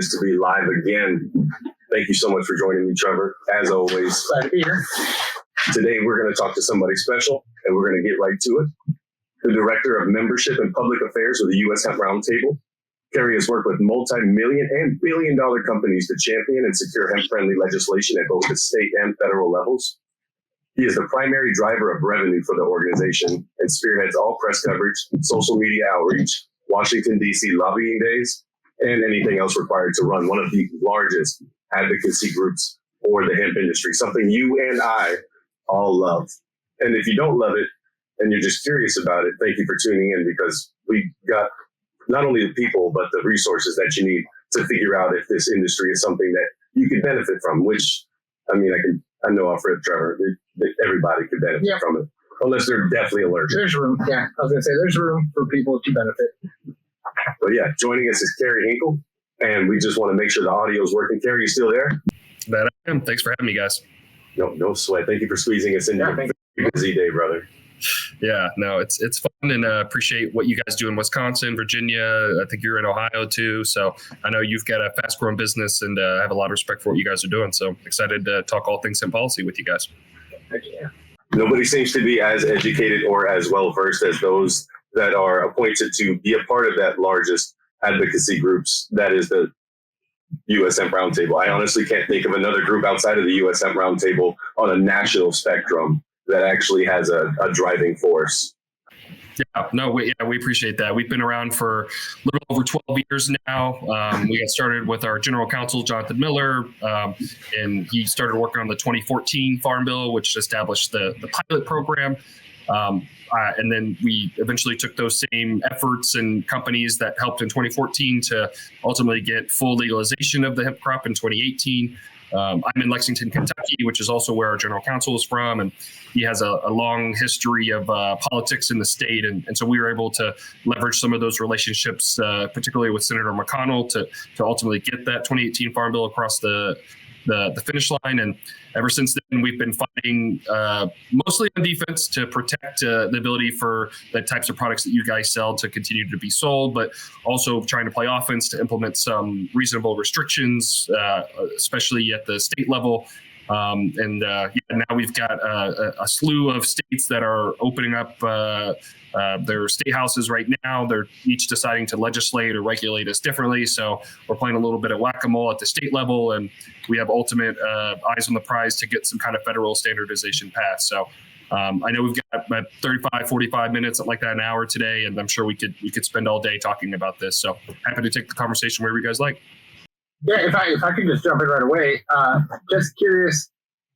Pleased to be live again. Thank you so much for joining me, Trevor. As always, glad to be here. Today we're going to talk to somebody special, and we're going to get right to it. The Director of Membership and Public Affairs with the U.S. Hemp Roundtable. Kerry has worked with multi-million and billion-dollar companies to champion and secure hemp-friendly legislation at both the state and federal levels. He is the primary driver of revenue for the organization and spearheads all press coverage, social media outreach, Washington, D.C. lobbying days, and anything else required to run one of the largest advocacy groups for the hemp industry, something you and I all love. And if you don't love it and you're just curious about it, thank you for tuning in, because we got not only the people, but the resources that you need to figure out if this industry is something that you could benefit from, which, I know off rip, Trevor, that everybody could benefit from it, unless they're definitely allergic. There's room. Yeah, I was going to say there's room for people to benefit. But yeah, joining us is Kerry Hinkle, and we just want to make sure the audio is working. Kerry, you still there? That I am. Thanks for having me, guys. No sweat. Thank you for squeezing us in your busy day, brother. Yeah, no, it's fun, and appreciate what you guys do in Wisconsin, Virginia. I think you're in Ohio too. So I know you've got a fast growing business, and I have a lot of respect for what you guys are doing. So excited to talk all things hemp policy with you guys. Yeah. Nobody seems to be as educated or as well versed as those that are appointed to be a part of that largest advocacy groups, that is the U.S. Hemp Roundtable. I honestly can't think of another group outside of the U.S. Hemp Roundtable on a national spectrum that actually has a driving force. Yeah, no, we appreciate that. We've been around for a little over 12 years now. We got started with our general counsel, Jonathan Miller, and he started working on the 2014 Farm Bill, which established the pilot program. And then we eventually took those same efforts and companies that helped in 2014 to ultimately get full legalization of the hemp crop in 2018. I'm in Lexington, Kentucky, which is also where our general counsel is from, and he has a long history of politics in the state, and so we were able to leverage some of those relationships, particularly with Senator McConnell, to ultimately get that 2018 Farm Bill across the finish line. And ever since then, we've been fighting mostly on defense to protect the ability for the types of products that you guys sell to continue to be sold, but also trying to play offense to implement some reasonable restrictions, especially at the state level. Now we've got a slew of states that are opening up their state houses right now. They're each deciding to legislate or regulate us differently. So we're playing a little bit of whack-a-mole at the state level, and we have ultimate eyes on the prize to get some kind of federal standardization passed. So I know we've got about 35, 45 minutes, something like that, an hour today, and I'm sure we could spend all day talking about this. So happy to take the conversation wherever you guys like. Yeah, if I could just jump in right away, just curious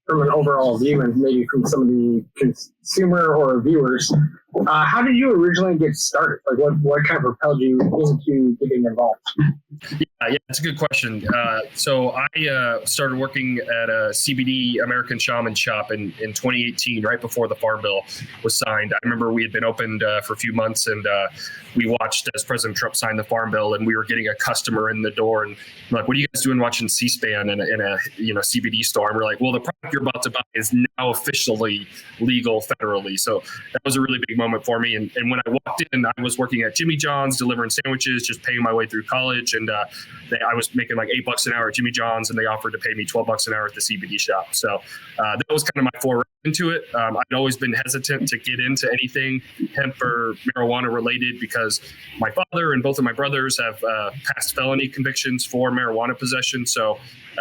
from an overall view and maybe from some of the consumer or viewers, how did you originally get started? Like what kind of propelled you into getting involved? Yeah, it's a good question. So I started working at a CBD American Shaman shop in 2018, right before the Farm Bill was signed. I remember we had been opened for a few months, and we watched as President Trump signed the Farm Bill, and we were getting a customer in the door, and I'm like, what are you guys doing watching C-SPAN in a CBD store? And we're like, well, the product you're about to buy is now officially legal federally. So that was a really big moment for me. And when I walked in, I was working at Jimmy John's delivering sandwiches, just paying my way through college. And I was making like $8 an hour at Jimmy John's, and they offered to pay me $12 an hour at the CBD shop. So that was kind of my foray into it. I'd always been hesitant to get into anything hemp or marijuana related because my father and both of my brothers have past felony convictions for marijuana possession. So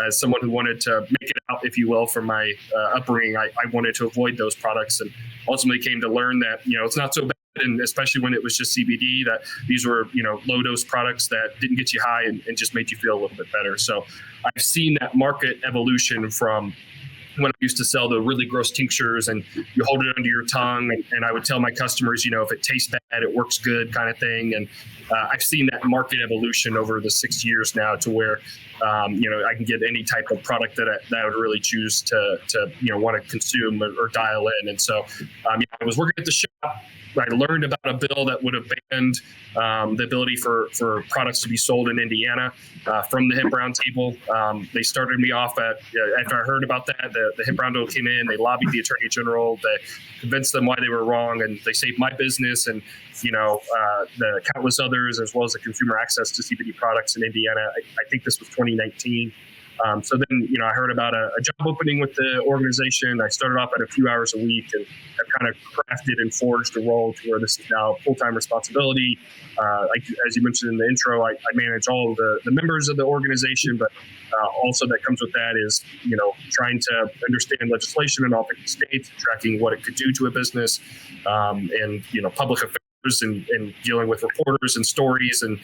as someone who wanted to make it out, if you will, from my upbringing, I wanted to avoid those products, and ultimately came to learn that, it's not so bad. And especially when it was just CBD, that these were, low dose products that didn't get you high and just made you feel a little bit better. So I've seen that market evolution from when I used to sell the really gross tinctures and you hold it under your tongue. And I would tell my customers, if it tastes bad, it works good kind of thing. And I've seen that market evolution over the 6 years now to where, I can get any type of product that I would really choose to want to consume or dial in. And so I was working at the shop. I learned about a bill that would have banned the ability for products to be sold in Indiana from the Hemp Roundtable. They started me off after I heard about that, the Hemp Roundtable came in, they lobbied the Attorney General, they convinced them why they were wrong, and they saved my business and the countless others, as well as the consumer access to CBD products in Indiana. I think this was 2019. So then, I heard about a job opening with the organization. I started off at a few hours a week and have kind of crafted and forged a role to where this is now full-time responsibility. As you mentioned in the intro, I manage all of the members of the organization, but also that comes with that is, trying to understand legislation in all 50 states, tracking what it could do to a business, and, public affairs and dealing with reporters and stories and,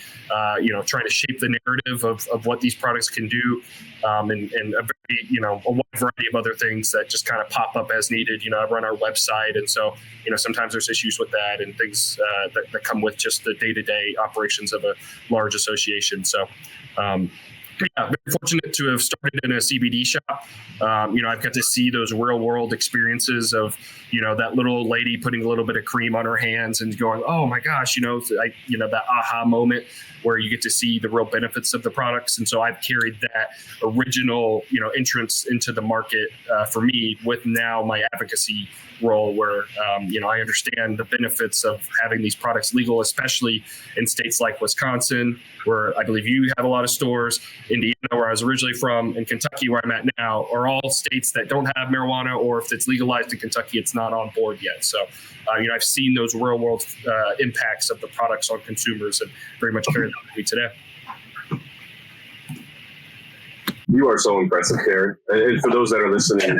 trying to shape the narrative of what these products can do, and a very, a wide variety of other things that just kind of pop up as needed. I run our website. And so, sometimes there's issues with that and things that come with just the day-to-day operations of a large association. So, very fortunate to have started in a CBD shop. I've got to see those real world experiences of, that little lady putting a little bit of cream on her hands and going, oh my gosh, that aha moment where you get to see the real benefits of the products. And so I've carried that original, entrance into the market for me with now my advocacy role where, I understand the benefits of having these products legal, especially in states like Wisconsin, where I believe you have a lot of stores, Indiana, where I was originally from, and Kentucky, where I'm at now, are all states that don't have marijuana, or if it's legalized in Kentucky, it's not on board yet. So, I've seen those real world impacts of the products on consumers and very much carry that with me today. You are so impressive, Kerry. And for those that are listening,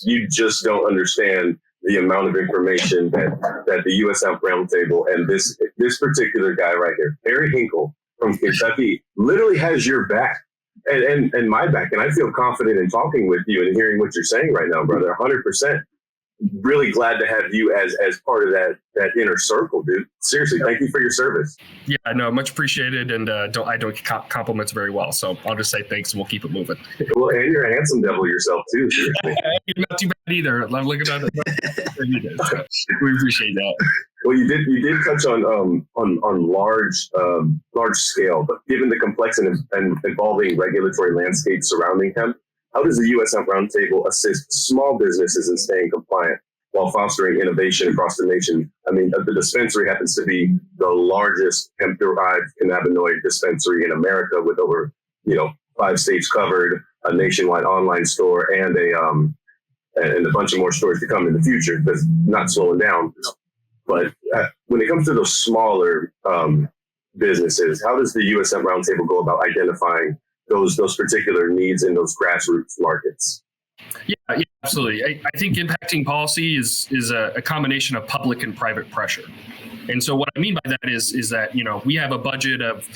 you just don't understand the amount of information that the U.S. Hemp Roundtable and this particular guy right here, Kerry Hinkle from Kentucky, literally has your back and my back. And I feel confident in talking with you and hearing what you're saying right now, brother. 100%. Really glad to have you as part of that inner circle, dude. Seriously, thank you for your service. Yeah, no, much appreciated, and I don't compliments very well, so I'll just say thanks, and we'll keep it moving. Well, and you're a handsome devil yourself too. Seriously. You're not too bad either. I'm looking at it. So we appreciate that. Well, you did touch on large scale, but given the complex and evolving regulatory landscape surrounding hemp, how does the U.S. Hemp Roundtable assist small businesses in staying compliant while fostering innovation across the nation? I mean, the dispensary happens to be the largest hemp-derived cannabinoid dispensary in America, with over 5 states covered, a nationwide online store, and a bunch of more stores to come in the future, because not slowing down. But when it comes to those smaller businesses, how does the U.S. Hemp Roundtable go about identifying those particular needs in those grassroots markets? Yeah, absolutely. I think impacting policy is a combination of public and private pressure. And so what I mean by that is that, we have a budget of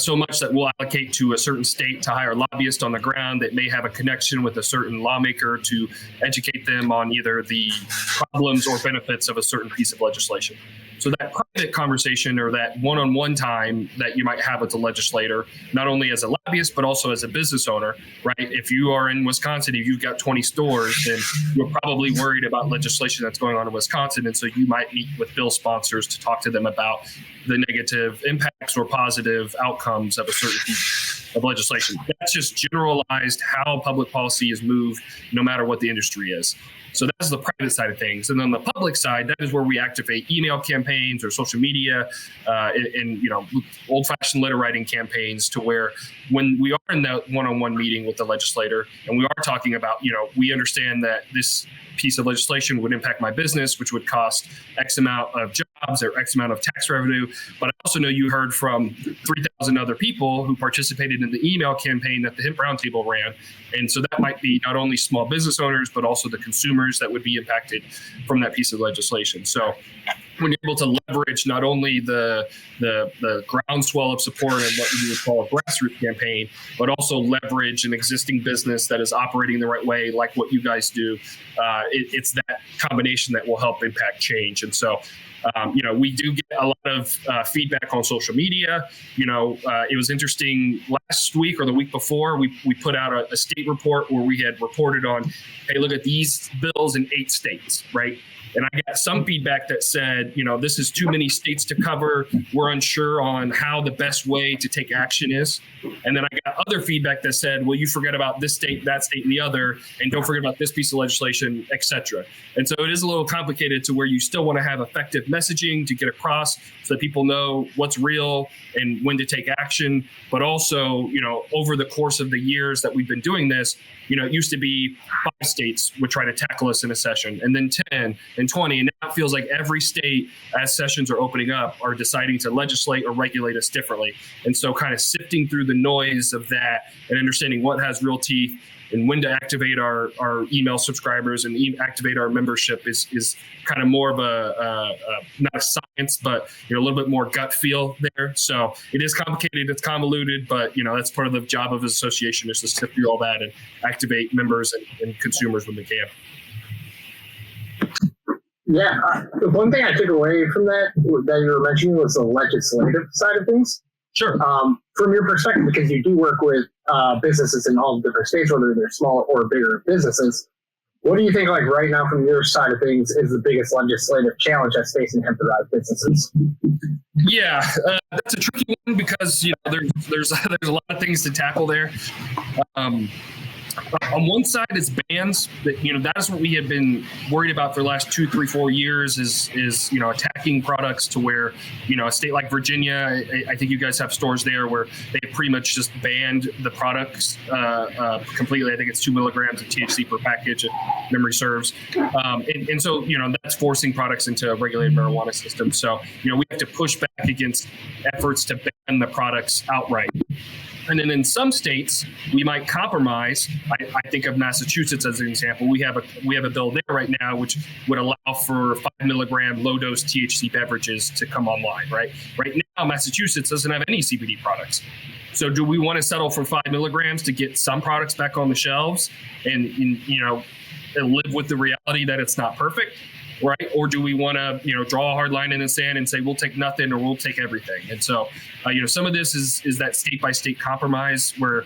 so much that we'll allocate to a certain state to hire lobbyists on the ground that may have a connection with a certain lawmaker to educate them on either the problems or benefits of a certain piece of legislation. So that private conversation or that one-on-one time that you might have with the legislator, not only as a lobbyist, but also as a business owner, right? If you are in Wisconsin, if you've got 20 stores, then you're probably worried about legislation that's going on in Wisconsin. And so you might meet with bill sponsors to talk to them about the negative impacts or positive outcomes of a certain piece of legislation. That's just generalized how public policy is moved, no matter what the industry is. So that's the private side of things. And then the public side, that is where we activate email campaigns or social media and old-fashioned letter writing campaigns, to where when we are in that one-on-one meeting with the legislator and we are talking about, we understand that this piece of legislation would impact my business, which would cost X amount of jobs or X amount of tax revenue. But I also know you heard from 3,000 other people who participated in the email campaign that the Hemp Roundtable ran. And so that might be not only small business owners, but also the consumers that would be impacted from that piece of legislation. So when you're able to leverage not only the groundswell of support and what you would call a grassroots campaign, but also leverage an existing business that is operating the right way, like what you guys do, it's that combination that will help impact change. And so, we do get a lot of feedback on social media. It was interesting last week or the week before, we put out a state report where we had reported on, hey, look at these bills in 8 states, right? And I got some feedback that said, this is too many states to cover. We're unsure on how the best way to take action is. And then I got other feedback that said, well, you forget about this state, that state, and the other, and don't forget about this piece of legislation, et cetera. And so it is a little complicated to where you still want to have effective messaging to get across so that people know what's real and when to take action. But also, over the course of the years that we've been doing this, it used to be 5 states would try to tackle us in a session, and then 10 and 20. And now it feels like every state, as sessions are opening up, are deciding to legislate or regulate us differently. And so kind of sifting through the noise of that and understanding what has real teeth and when to activate our email subscribers and activate our membership is kind of more of a not a science, but a little bit more gut feel there. So it is complicated, it's convoluted, but that's part of the job of an association is to sift through all that and activate members and consumers when they can. Yeah, the one thing I took away from that you were mentioning was the legislative side of things. Sure. From your perspective, because you do work with businesses in all different states, whether they're small or bigger businesses, what do you think, like right now from your side of things, is the biggest legislative challenge that's facing hemp-derived businesses? Yeah, that's a tricky one because there's a lot of things to tackle there. On one side, it's bans. That is what we have been worried about for the last 2, 3, 4 years. Is attacking products to where a state like Virginia. I think you guys have stores there where they pretty much just banned the products completely. I think it's 2 milligrams of THC per package, if memory serves. And so that's forcing products into a regulated marijuana system. So we have to push back against efforts to ban the products outright. And then in some states, we might compromise. I think of Massachusetts as an example. We have a bill there right now which would allow for 5 milligram low dose THC beverages to come online. Right now, Massachusetts doesn't have any CBD products. So do we want to settle for 5 milligrams to get some products back on the shelves and live with the reality that it's not perfect? Right? Or do we want to, draw a hard line in the sand and say, we'll take nothing or we'll take everything? And so, some of this is that state by state compromise where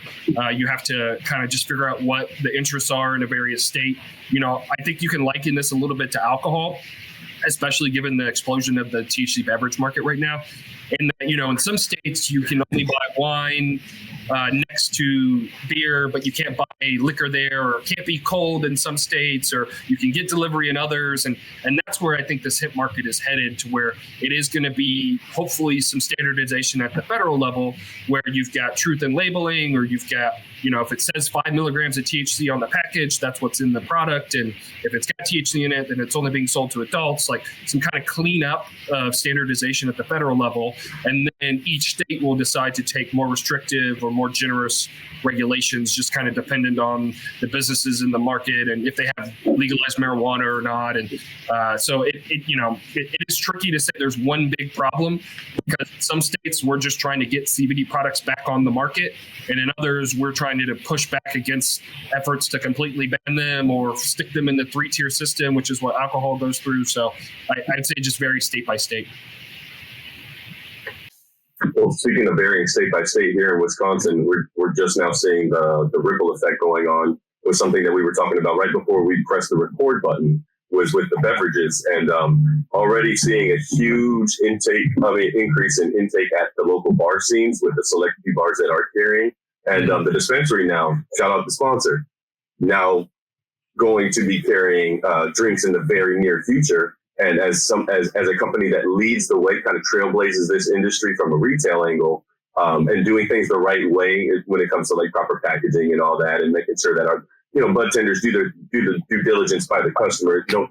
you have to kind of just figure out what the interests are in a various state. I think you can liken this a little bit to alcohol, especially given the explosion of the THC beverage market right now. And, in some states you can only buy wine next to beer, but you can't buy liquor there, or it can't be cold in some states, or you can get delivery in others. And that's where I think this hemp market is headed, to where it is going to be hopefully some standardization at the federal level where you've got truth in labeling, or you've got, if it says 5 milligrams of THC on the package, that's what's in the product. And if it's got THC in it, then it's only being sold to adults, like some kind of cleanup of standardization at the federal level. And then each state will decide to take more restrictive or more generous regulations, just kind of dependent on the businesses in the market and if they have legalized marijuana or not. And so it is tricky to say there's one big problem, because in some states we're just trying to get CBD products back on the market, and in others we're trying to push back against efforts to completely ban them or stick them in the 3-tier system, which is what alcohol goes through. So I'd say just vary state by state. Well, speaking of varying state by state, here in Wisconsin, we're just now seeing the ripple effect going on with something that we were talking about right before we pressed the record button, was with the beverages, and already seeing a huge increase in intake at the local bar scenes with the select few bars that are carrying. And the dispensary now, shout out the sponsor, now going to be carrying drinks in the very near future. And as a company that leads the way, kind of trailblazes this industry from a retail angle, and doing things the right way when it comes to like proper packaging and all that, and making sure that our bud tenders do the due diligence by the customer. No,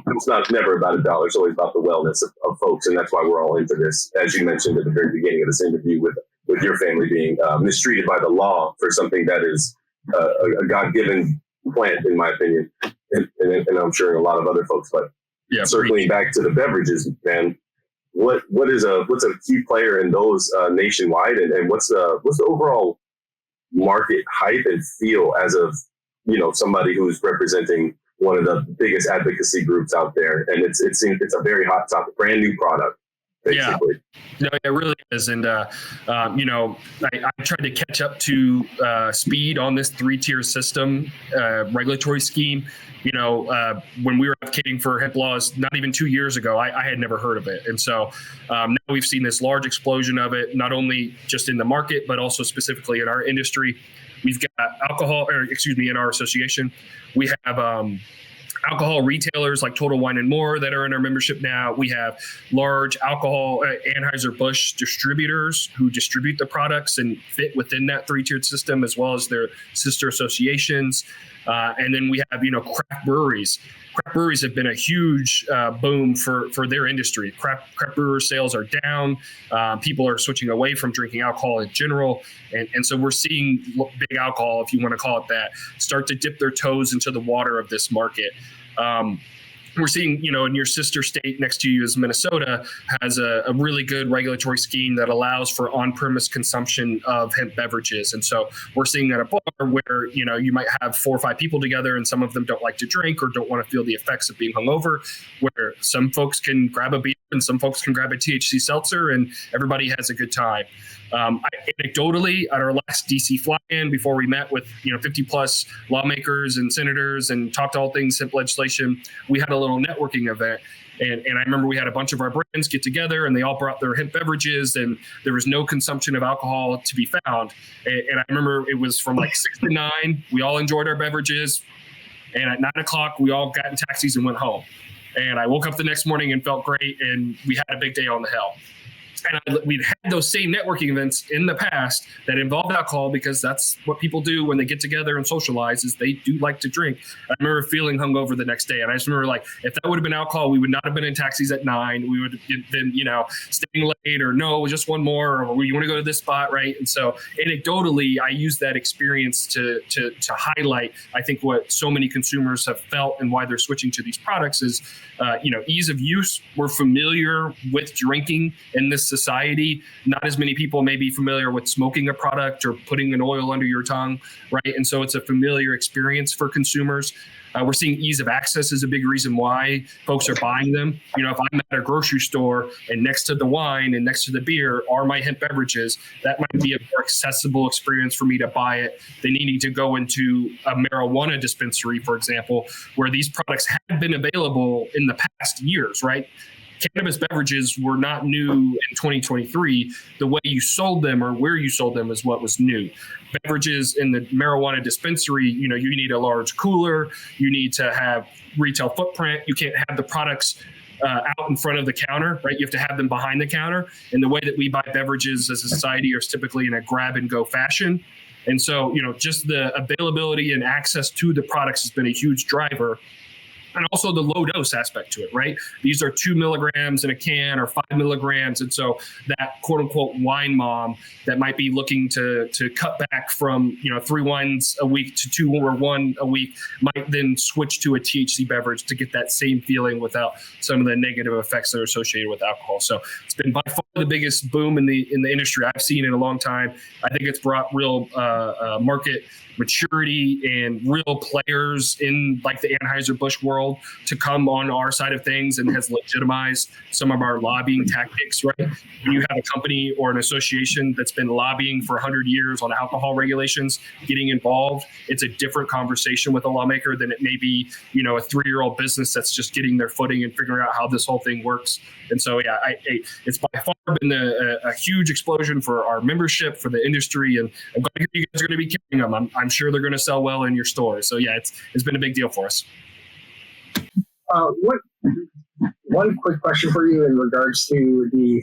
it's never about $1. It's always about the wellness of folks, and that's why we're all into this. As you mentioned at the very beginning of this interview, with your family being mistreated by the law for something that is a God-given plant, in my opinion, and I'm sure a lot of other folks, but. Yeah, circling back to the beverages, man, what's a key player in those nationwide, and what's the overall market hype and feel as of somebody who's representing one of the biggest advocacy groups out there, and it's a very hot topic, brand new product. basically. No, it really is. And, you know, I tried to catch up to speed on this 3-tier system regulatory scheme. You know, when we were advocating for hemp laws, not even 2 years ago, I had never heard of it. And so now we've seen this large explosion of it, not only just in the market, but also specifically in our industry. We've got in our association, we have alcohol retailers like Total Wine and More that are in our membership now. We have large alcohol Anheuser-Busch distributors who distribute the products and fit within that 3-tiered system, as well as their sister associations. And then we have, you know, craft breweries. Craft breweries have been a huge boom for their industry. Craft brewer sales are down. People are switching away from drinking alcohol in general. And so we're seeing big alcohol, if you want to call it that, start to dip their toes into the water of this market. We're seeing, you know, in your sister state next to you is Minnesota has a really good regulatory scheme that allows for on-premise consumption of hemp beverages. And so we're seeing at a bar where, you know, you might have 4 or 5 people together and some of them don't like to drink or don't want to feel the effects of being hungover, where some folks can grab a beer and some folks can grab a THC seltzer and everybody has a good time. Anecdotally, at our last DC fly-in, before we met with 50 plus lawmakers and senators and talked all things hemp legislation, we had a little networking event. And I remember we had a bunch of our brands get together and they all brought their hemp beverages and there was no consumption of alcohol to be found. And I remember it was from like 6 to 9. We all enjoyed our beverages. And at 9 o'clock, we all got in taxis and went home. And I woke up the next morning and felt great. And we had a big day on the Hill. And we'd had those same networking events in the past that involved alcohol because that's what people do when they get together and socialize is they do like to drink. I remember feeling hungover the next day. And I just remember like, if that would have been alcohol, we would not have been in taxis at 9. We would have been, staying late or no, just one more, or you want to go to this spot, right? And so anecdotally, I use that experience to highlight, I think, what so many consumers have felt and why they're switching to these products is, ease of use. We're familiar with drinking in this society. Not as many people may be familiar with smoking a product or putting an oil under your tongue, right? And so it's a familiar experience for consumers. We're seeing ease of access is a big reason why folks are buying them. If I'm at a grocery store and next to the wine and next to the beer are my hemp beverages, that might be a more accessible experience for me to buy it than needing to go into a marijuana dispensary, for example, where these products have been available in the past years, right? Cannabis beverages were not new in 2023. The way you sold them or where you sold them is what was new. Beverages in the marijuana dispensary, you need a large cooler. You need to have retail footprint. You can't have the products out in front of the counter, right? You have to have them behind the counter. And the way that we buy beverages as a society are typically in a grab and go fashion. And so, just the availability and access to the products has been a huge driver. And also the low dose aspect to it, right? These are 2 milligrams in a can or 5 milligrams. And so that quote unquote wine mom that might be looking to cut back from, 3 wines a week to 2 or 1 a week might then switch to a THC beverage to get that same feeling without some of the negative effects that are associated with alcohol. So it's been by far the biggest boom in the industry I've seen in a long time. I think it's brought real market maturity and real players in like the Anheuser-Busch world to come on our side of things and has legitimized some of our lobbying tactics, right? When you have a company or an association that's been lobbying for 100 years on alcohol regulations, getting involved, it's a different conversation with a lawmaker than it may be, a 3-year-old business that's just getting their footing and figuring out how this whole thing works. And so, yeah, it's by far been a huge explosion for our membership, for the industry, and I'm glad to hear you guys are going to be carrying them. I'm sure they're going to sell well in your store. So, yeah, it's been a big deal for us. One quick question for you in regards to the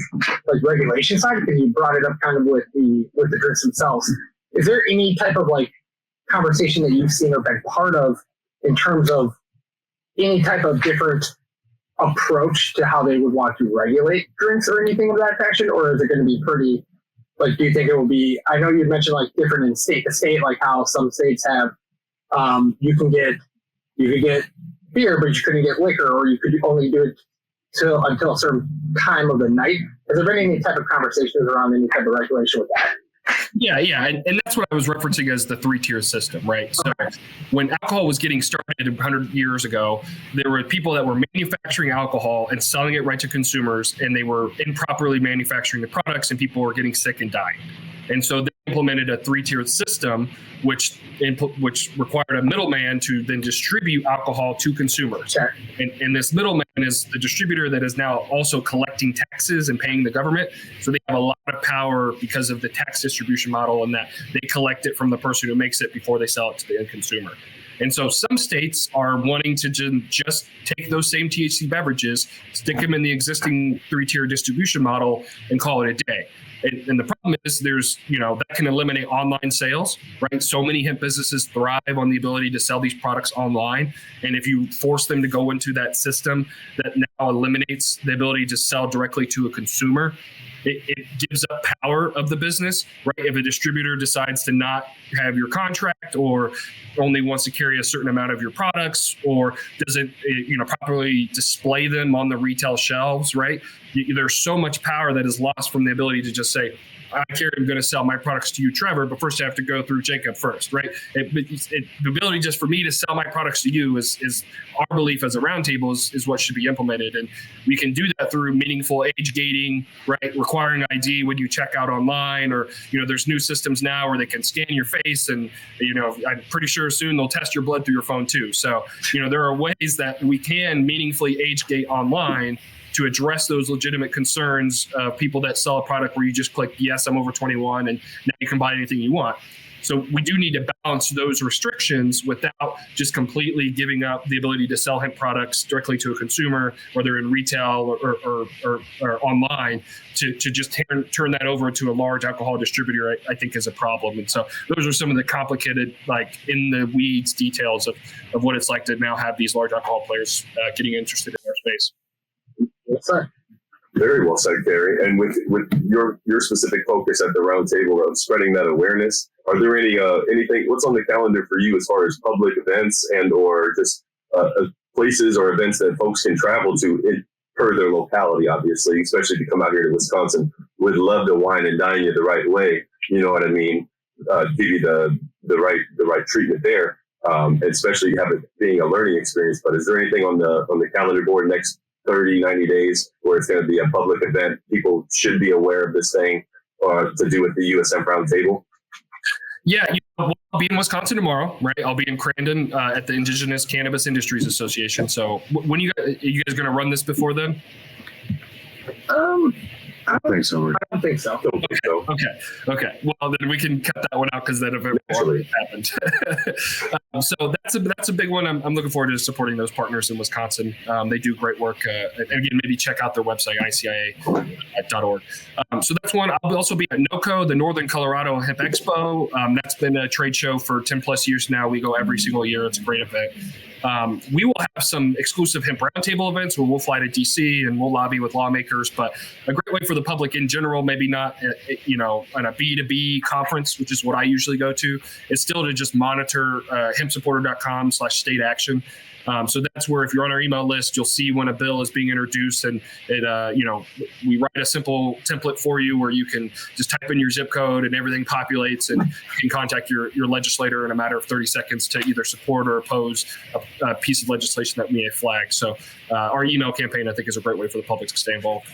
regulation side, because you brought it up kind of with the drinks themselves. Is there any type of conversation that you've seen or been part of in terms of any type of different approach to how they would want to regulate drinks or anything of that fashion, or is it going to be pretty? Do you think it will be? I know you mentioned different in state to state, like how some states have you could get beer, but you couldn't get liquor, or you could only do it until a certain time of the night. Has there been any type of conversations around any type of regulation with that? Yeah, and that's what I was referencing as the three-tier system, right? So when alcohol was getting started 100 years ago, there were people that were manufacturing alcohol and selling it right to consumers, and they were improperly manufacturing the products, and people were getting sick and dying. And so they implemented a three-tiered system, which required a middleman to then distribute alcohol to consumers. Sure. And this middleman is the distributor that is now also collecting taxes and paying the government. So they have a lot of power because of the tax distribution model, and that they collect it from the person who makes it before they sell it to the end consumer. And so some states are wanting to just take those same THC beverages, stick them in the existing three-tier distribution model, and call it a day. And the problem is that can eliminate online sales, right? So many hemp businesses thrive on the ability to sell these products online. And if you force them to go into that system that now eliminates the ability to sell directly to a consumer, it gives up power of the business, right? If a distributor decides to not have your contract or only wants to carry a certain amount of your products, or doesn't properly display them on the retail shelves, right? There's so much power that is lost from the ability to just say, I'm going to sell my products to you, Trevor, but first I have to go through Jacob first, right? The ability just for me to sell my products to you is our belief as a roundtable is what should be implemented. And we can do that through meaningful age gating, right? Requiring ID when you check out online, or, there's new systems now where they can scan your face, and, I'm pretty sure soon they'll test your blood through your phone too. So, there are ways that we can meaningfully age gate online to address those legitimate concerns of people that sell a product where you just click, yes, I'm over 21, and now you can buy anything you want. So we do need to balance those restrictions without just completely giving up the ability to sell hemp products directly to a consumer, whether in retail or online, to just turn that over to a large alcohol distributor, I think is a problem. And so those are some of the complicated, like in the weeds details of what it's like to now have these large alcohol players getting interested in our space. Yes, sir. Very well said, Kerry. And with your specific focus at the round table of spreading that awareness, are there anything, what's on the calendar for you as far as public events and or just places or events that folks can travel to per their locality, obviously, especially if you come out here to Wisconsin, would love to wine and dine you the right way, you know what I mean? Give you the right treatment there, especially have it being a learning experience. But is there anything on the calendar board next 30, 90 days where it's going to be a public event? People should be aware of this thing to do with the US Hemp Roundtable. Yeah, I'll be in Wisconsin tomorrow, right? I'll be in Crandon at the Indigenous Cannabis Industries Association. So when you guys going to run this before then? I don't think so. I don't think so. Okay. Well, then we can cut that one out because that event already happened. So that's a big one. I'm looking forward to supporting those partners in Wisconsin. They do great work. And again, maybe check out their website, icia.org. So that's one. I'll also be at NOCO, the Northern Colorado Hemp Expo. That's been a trade show for 10 plus years now. We go every single year. It's a great event. We will have some exclusive hemp roundtable events where we'll fly to DC and we'll lobby with lawmakers, but a great way for the public in general, maybe not, on a B2B conference, which is what I usually go to, is still to just monitor hempsupporter.com/state action. So that's where if you're on our email list, you'll see when a bill is being introduced, and we write a simple template for you where you can just type in your zip code and everything populates, and you can contact your legislator in a matter of 30 seconds to either support or oppose a piece of legislation that we may flag. So our email campaign, I think, is a great way for the public to stay involved.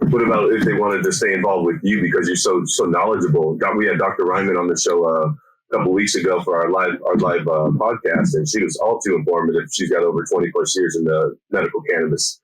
What about if they wanted to stay involved with you because you're so knowledgeable? We had Dr. Ryman on the show a couple of weeks ago for our live podcast, and she was all too informative. She's got over 20 plus years in the medical cannabis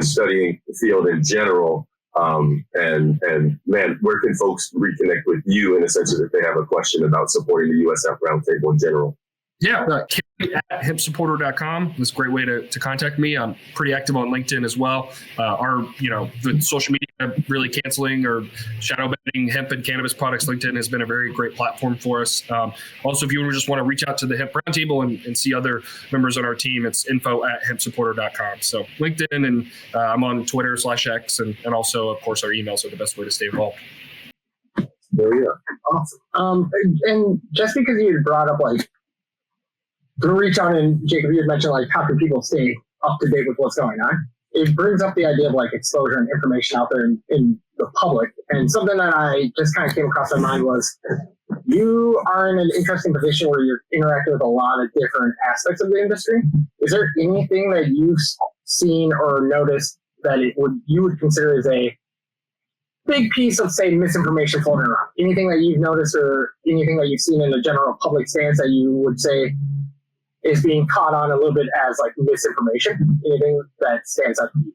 studying field in general. And man, where can folks reconnect with you in a sense if they have a question about supporting the US Hemp Roundtable in general? Yeah, Kerry at hempsupporter.com. That's a great way to contact me. I'm pretty active on LinkedIn as well. The social media really canceling or shadow banning hemp and cannabis products, LinkedIn has been a very great platform for us. Also, if you just want to reach out to the Hemp Roundtable and see other members on our team, it's info@hempsupporter.com. So LinkedIn, and I'm on Twitter /X, and also, of course, our emails are the best way to stay involved. There you go. Awesome. And just because you brought up to reach out, and Jacob, you had mentioned how can people stay up to date with what's going on. It brings up the idea of exposure and information out there in the public. And something that I just kind of came across my mind was you are in an interesting position where you're interacting with a lot of different aspects of the industry. Is there anything that you've seen or noticed that you would consider as a big piece of, say, misinformation floating around? Anything that you've noticed or anything that you've seen in the general public stance that you would say is being caught on a little bit as like misinformation? Anything that stands out to you?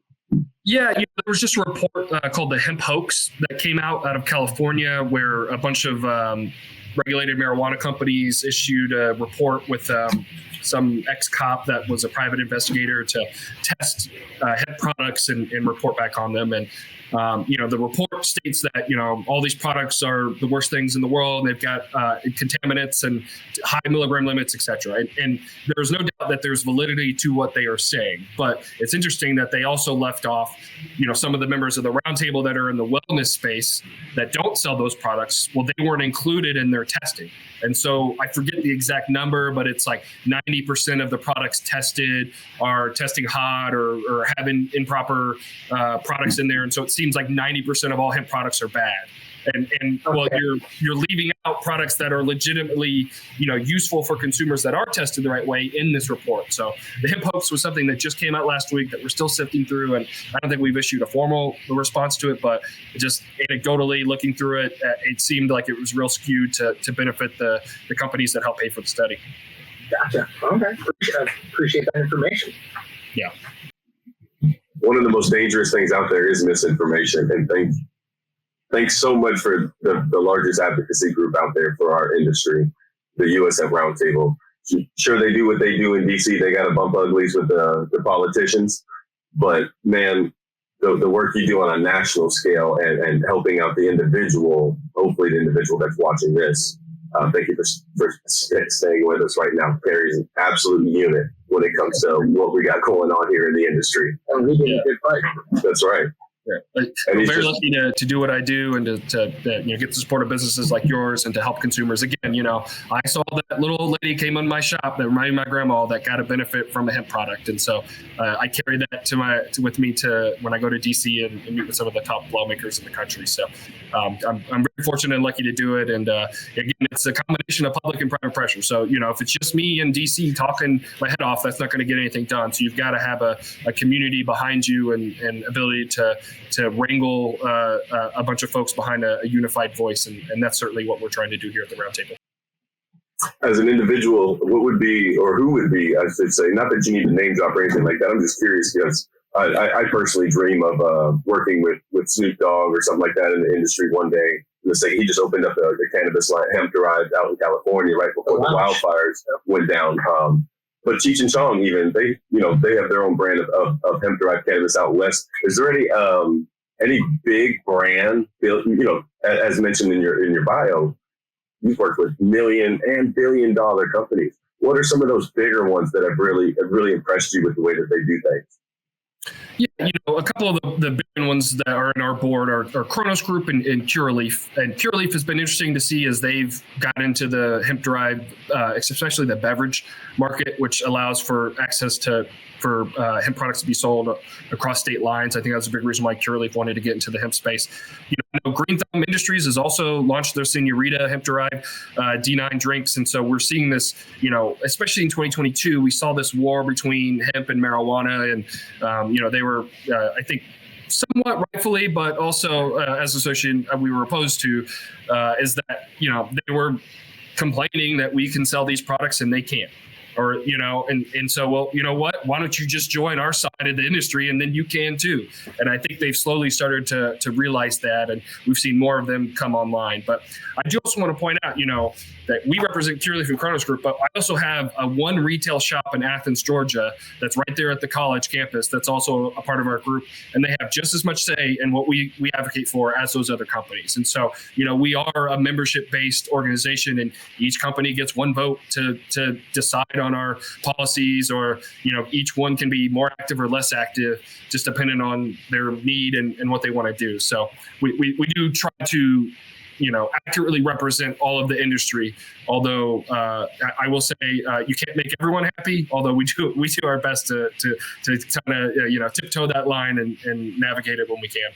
Yeah, there was just a report called the Hemp Hoax that came out of California, where a bunch of regulated marijuana companies issued a report with some ex-cop that was a private investigator to test hemp products and report back on them. And the report states that all these products are the worst things in the world. They've got contaminants and high milligram limits, etc. And there's no doubt that there's validity to what they are saying. But it's interesting that they also left off, some of the members of the roundtable that are in the wellness space that don't sell those products. Well, they weren't included in their testing. And so I forget the exact number, but it's like 90% of the products tested are testing hot or having improper products in there. And so it seems like 90% of all hemp products are bad. And well, you're leaving out products that are legitimately, useful for consumers that are tested the right way in this report. So the hemp hoax was something that just came out last week that we're still sifting through, and I don't think we've issued a formal response to it, but just anecdotally looking through it, it seemed like it was real skewed to benefit the companies that help pay for the study. Gotcha. Okay. Appreciate that information. Yeah. One of the most dangerous things out there is misinformation, and thanks so much for the largest advocacy group out there for our industry, the US Hemp Roundtable. Sure, they do what they do in DC. They got to bump uglies with the politicians. But, man, the work you do on a national scale and helping out the individual, hopefully the individual that's watching this, thank you for staying with us right now. Kerry's an absolute unit when it comes to what we got going on here in the industry. And we did a good fight. That's right. Yeah. I'm very lucky to do what I do and to get the support of businesses like yours and to help consumers. Again, I saw that little old lady came in my shop that reminded my grandma that got a benefit from a hemp product, and so I carry that with me to when I go to DC and meet with some of the top lawmakers in the country. So I'm very fortunate and lucky to do it. And again, it's a combination of public and private pressure. So if it's just me in DC talking my head off, that's not going to get anything done. So you've got to have a community behind you and ability to wrangle a bunch of folks behind a unified voice. And that's certainly what we're trying to do here at the Roundtable. As an individual, what would be, or who would be, I should say, not that you need to name drop or anything like that. I'm just curious because I personally dream of working with Snoop Dogg or something like that in the industry one day. Let's say he just opened up the cannabis line, hemp derived out in California right before the wildfires went down. But Cheech and Chong, even they have their own brand of hemp derived cannabis out west. Is there any big brand, as mentioned in your bio, you've worked with $1 and billion companies. What are some of those bigger ones that have really impressed you with the way that they do things? Yeah, a couple of the big ones that are in our board are Kronos Group and Curaleaf. And Curaleaf has been interesting to see as they've got into the hemp-derived, especially the beverage market, which allows for access for hemp products to be sold across state lines. I think that's a big reason why Curaleaf wanted to get into the hemp space. Green Thumb Industries has also launched their Senorita hemp-derived D9 drinks. And so we're seeing this, especially in 2022, we saw this war between hemp and marijuana. And, they were, I think, somewhat rightfully, but also as an association, we were opposed to, is that, they were complaining that we can sell these products and they can't. Or, and so, well, you know what, why don't you just join our side of the industry and then you can too. And I think they've slowly started to realize that, and we've seen more of them come online. But I do also want to point out, that we represent Curaleaf and Kronos Group, but I also have one retail shop in Athens, Georgia, that's right there at the college campus. That's also a part of our group, and they have just as much say in what we advocate for as those other companies. And so, we are a membership-based organization, and each company gets one vote to decide on our policies, or each one can be more active or less active, just depending on their need and what they want to do. So we do try to accurately represent all of the industry. Although I will say you can't make everyone happy. Although we do our best to kind of tiptoe that line and navigate it when we can.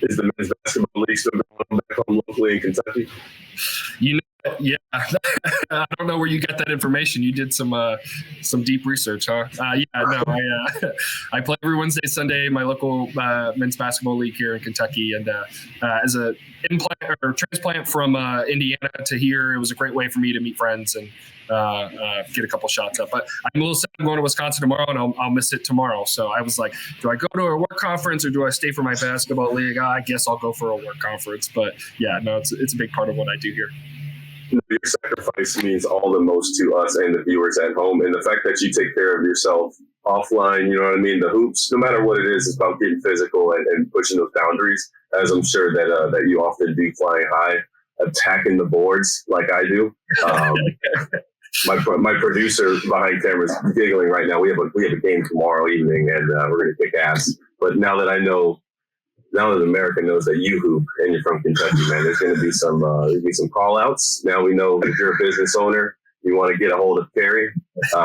Is the men's basketball league still going on back home locally in Kentucky? You know, yeah. I don't know where you got that information. You did some deep research, huh? Yeah, no, I play every Wednesday, Sunday, my local men's basketball league here in Kentucky. And as a implant or transplant from Indiana to here, it was a great way for me to meet friends and get a couple shots up. But I'm a little sad. I'm going to Wisconsin tomorrow, and I'll miss it tomorrow. So I was like, do I go to a work conference or do I stay for my basketball league? I guess I'll go for a work conference. But yeah, no, it's a big part of what I do here. Your sacrifice means all the most to us and the viewers at home. And the fact that you take care of yourself offline, you know what I mean? The hoops, no matter what it is about getting physical and pushing those boundaries, as I'm sure that you often do, flying high, attacking the boards like I do. My producer behind cameras giggling right now. We have a game tomorrow evening, and we're going to kick ass. But now that America knows that you hoop and you're from Kentucky, man, there's going to be some call outs. Now we know if you're a business owner, you want to get a hold of Kerry,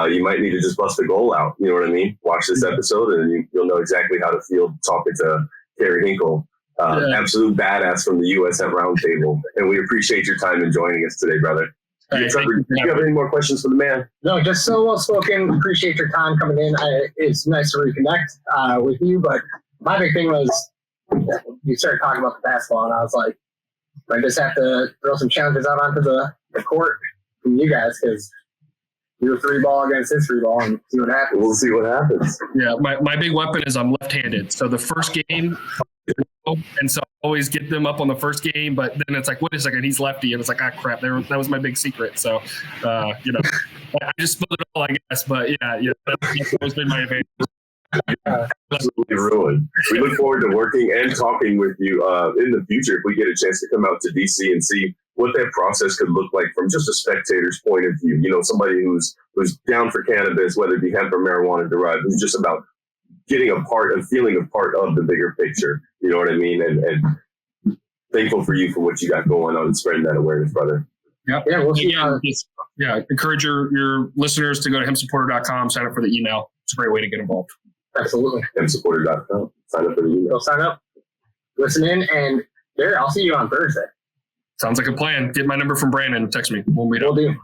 you might need to just bust a goal out. You know what I mean? Watch this episode and you'll know exactly how to feel talking to Kerry Hinkle, absolute badass from the U.S. Hemp Roundtable. And we appreciate your time in joining us today, brother. Do you have any more questions for the man? No, just so well spoken. Appreciate your time coming in. It's nice to reconnect with you. But my big thing was, you started talking about the basketball, and I was like, I just have to throw some challenges out onto the court from you guys, because you're 3-ball against his 3-ball and see what happens. We'll see what happens. Yeah, my big weapon is I'm left-handed. So the first game, and so I always get them up on the first game, but then it's like, wait a second, he's lefty, and it's like, crap, that was my big secret. So, I just spilled it all, I guess, but yeah, that's always been my advantage. Absolutely ruined. We look forward to working and talking with you in the future if we get a chance to come out to DC and see what that process could look like from just a spectator's point of view. You know, somebody who's down for cannabis, whether it be hemp or marijuana derived, who's just about feeling a part of the bigger picture. You know what I mean? And thankful for you for what you got going on and spreading that awareness, brother. Yeah, we'll see. Encourage your listeners to go to hempsupporter.com, sign up for the email. It's a great way to get involved. Absolutely. hempsupporter.com. Sign up for the email. Go sign up. Listen in, and there, I'll see you on Thursday. Sounds like a plan. Get my number from Brandon. Text me. We'll meet up. Will do.